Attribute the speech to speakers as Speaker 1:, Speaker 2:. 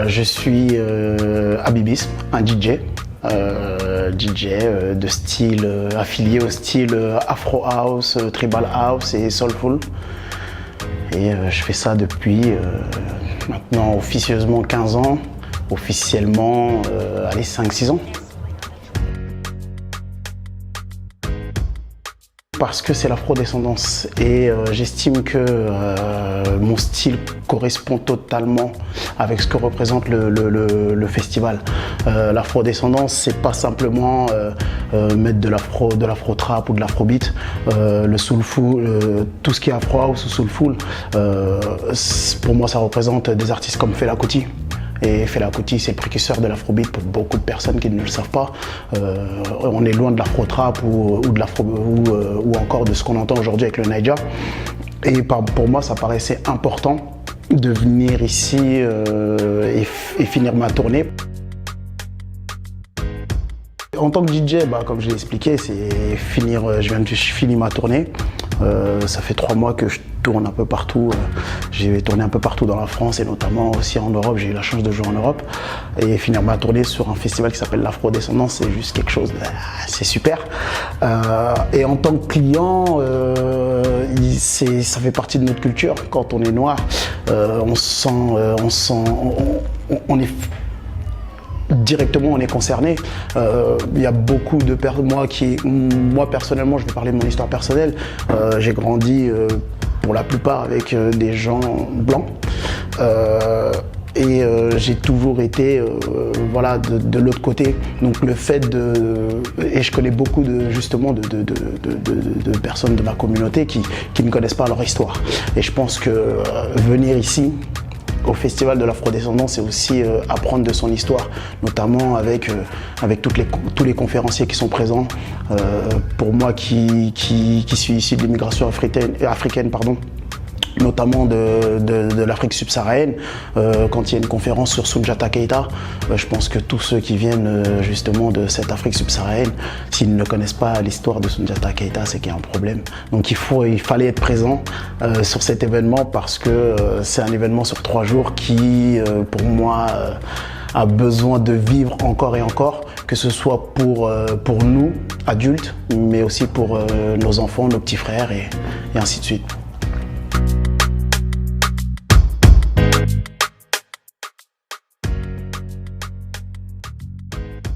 Speaker 1: Je suis Habibis, un DJ. DJ de style affilié au style Afro House, Tribal House et Soulful. Et je fais ça depuis maintenant officieusement 15 ans, officiellement 5-6 ans. Parce que c'est l'afrodescendance et j'estime que mon style correspond totalement avec ce que représente le festival. L'afrodescendance, c'est pas simplement mettre de l'afro-trap ou de l'afrobeat. Le soulful, tout ce qui est afro house ou soulful, pour moi ça représente des artistes comme Fela Kuti. Et Fela Kuti, c'est le précurseur de l'afrobeat pour beaucoup de personnes qui ne le savent pas. On est loin de l'afro-trap ou encore de ce qu'on entend aujourd'hui avec le Naija. Et pour moi, ça paraissait important de venir ici et finir ma tournée. En tant que DJ, comme je l'ai expliqué, c'est je finis ma tournée. Ça fait 3 mois que je tourne un peu partout. J'ai tourné un peu partout dans la France et notamment aussi en Europe. J'ai eu la chance de jouer en Europe. Et finir ma tournée sur un festival qui s'appelle l'Afrodescendance, c'est juste quelque chose c'est super. Et en tant que client, ça fait partie de notre culture. Quand on est noir, directement on est concerné. Il y a beaucoup de personnes, moi personnellement, je vais parler de mon histoire personnelle, j'ai grandi pour la plupart avec des gens blancs et j'ai toujours été de l'autre côté, donc le fait et je connais beaucoup de personnes de ma communauté qui ne connaissent pas leur histoire, et je pense que venir ici au Festival de l'Afrodescendance, c'est aussi apprendre de son histoire, notamment avec tous les conférenciers qui sont présents. Pour moi qui suis issu de l'immigration africaine, notamment de l'Afrique subsaharienne, quand il y a une conférence sur Soundiata Keita, je pense que tous ceux qui viennent justement de cette Afrique subsaharienne, s'ils ne connaissent pas l'histoire de Soundiata Keita, c'est qu'il y a un problème. Donc il fallait être présent sur cet événement, parce que c'est un événement sur 3 jours qui, pour moi, a besoin de vivre encore et encore, que ce soit pour nous, adultes, mais aussi pour nos enfants, nos petits frères et ainsi de suite.